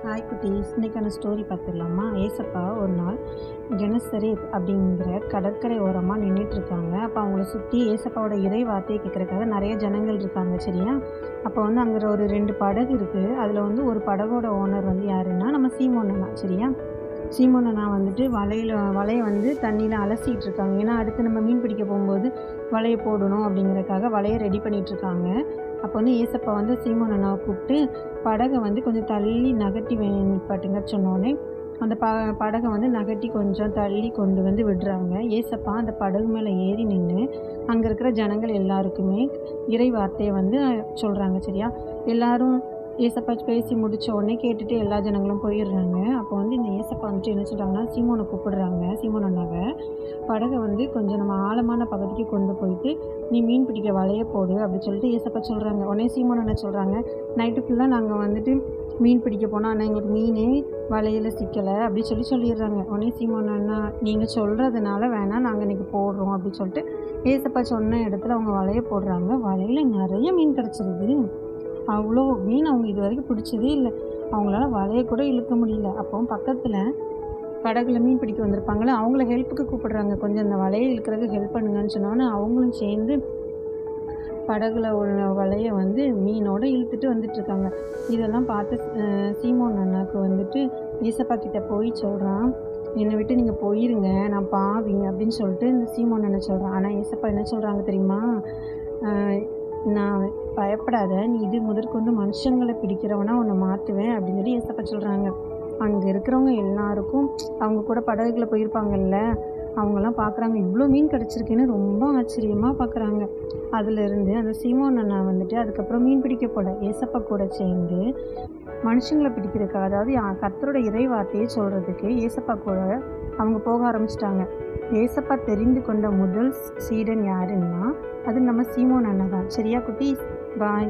Hi குட்டீஸ், இன்றைக்கான story பார்த்துடலாமா? ஏசப்பா ஒரு நாள் கெனசரேத் அப்படிங்கிற கடற்கரை ஓரமாக நின்றுட்டுருக்காங்க. அப்போ அவங்கள சுற்றி ஏசப்பாவோட இறை வார்த்தையை கேட்குறதுக்காக நிறைய ஜனங்கள் இருக்காங்க, சரியா? அப்போ அங்கே ஒரு 2 படகு இருக்குது. அதில் ஒரு படகோட ஓனர் யாருன்னா நம்ம சீமோன் அண்ணா, சரியா? சீமோன் அண்ணா வலையை தண்ணியில் அலசிட்டு இருக்காங்க. ஏன்னா அடுத்து நம்ம மீன் பிடிக்க போகும்போது வலையை போடணும் அப்படிங்கிறதுக்காக வலையை ரெடி பண்ணிகிட்ருக்காங்க. அப்போ ஏசப்பா சீமோன் அண்ணாவை கூப்பிட்டு படகை கொஞ்சம் தள்ளி நகர்த்தி நிப்பாட்டுங்க சொன்னோடனே அந்த படகை நகர்த்தி கொஞ்சம் தள்ளி கொண்டு விடுறாங்க. ஏசப்பா அந்த படகு மேலே ஏறி நின்று அங்கே இருக்கிற ஜனங்கள் எல்லாருக்குமே இறை வார்த்தையை சொல்கிறாங்க, சரியா? எல்லாரும் ஏசப்பா பேசி முடித்த உடனே கேட்டுட்டு எல்லா ஜனங்களும் போயிடுறாங்க. அப்போ இந்த ஏசப்பா என்ன சொல்கிறாங்கன்னா, சீமோனை கூப்பிடுறாங்க. சீமோன் அண்ணாவை படகை கொஞ்சம் நம்ம ஆழமான பகுதிக்கு கொண்டு போயிட்டு நீ மீன் பிடிக்க வலைய போடு அப்படி சொல்லிட்டு ஏசப்பா சொல்கிறாங்க. உடனே சீமோன் அண்ணா சொல்கிறாங்க, நைட்டு ஃபுல்லாக நாங்கள் மீன் பிடிக்க போனால் ஆனால் எங்களுக்கு மீனே வலையில் சிக்கலை அப்படி சொல்லிடுறாங்க. உடனே சீமோன் அண்ணா, நீங்கள் சொல்கிறதுனால வேணால் நாங்கள் இன்றைக்கி போடுறோம் அப்படி சொல்லிட்டு ஏசப்பா சொன்ன இடத்துல அவங்க வலையை போடுறாங்க. வலையில் நிறைய மீன் கிடச்சிருது. அவ்வளோ மீன் அவங்க இது வரைக்கும் பிடிச்சதே இல்லை. அவங்களால வலையை கூட இழுக்க முடியல. அப்போ பக்கத்தில் படகுல மீன் பிடிக்க வந்திருப்பாங்களே அவங்கள ஹெல்ப்புக்கு கூப்பிடுறாங்க. கொஞ்சம் அந்த வலையை இழுக்கிறதுக்கு ஹெல்ப் பண்ணுங்கன்னு சொன்னோன்னே அவங்களும் சேர்ந்து படகுல உள்ள வலையை மீனோடு இழுத்துட்டு வந்துட்டுருக்காங்க. இதெல்லாம் பார்த்து சீமோன் அண்ணாவுக்கு ஏசப்பா கிட்ட போய் சொல்கிறான், என்னை விட்டு நீங்கள் போயிருங்க, நான் பாவி அப்படின்னு சொல்லிட்டு இந்த சீமோன் அண்ணன் சொல்கிறான். ஆனால் ஏசப்பா என்ன சொல்கிறாங்க தெரியுமா? நான் பயப்படாத, நீ இது முதற்கொண்டு மனுஷங்களை பிடிக்கிறவனா உன்னை மாற்றுவேன் அப்படின்னு சொல்லி ஏசப்பா சொல்கிறாங்க. அங்கே இருக்கிறவங்க எல்லாருக்கும் அவங்க கூட படகுல போயிருப்பாங்கல்ல, அவங்கெல்லாம் பார்க்குறாங்க, இவ்வளோ மீன் கிடச்சிருக்குன்னு ரொம்ப ஆச்சரியமாக பார்க்குறாங்க. அதிலிருந்து அந்த சீமோன் அண்ணா அதுக்கப்புறம் மீன் பிடிக்க போல ஏசப்பா கூட சேர்ந்து மனுஷங்களை பிடிக்கிறதுக்காக, அதாவது கர்த்தரோட இறை வார்த்தையை சொல்கிறதுக்கு ஏசப்பா கூட அவங்க போக ஆரம்பிச்சிட்டாங்க. ஏசப்பா தெரிந்து கொண்ட முதல் சீடன் யாருன்னா அது நம்ம சீமோன் அண்ணா தான், சரியா குட்டீஸ்? பாய்.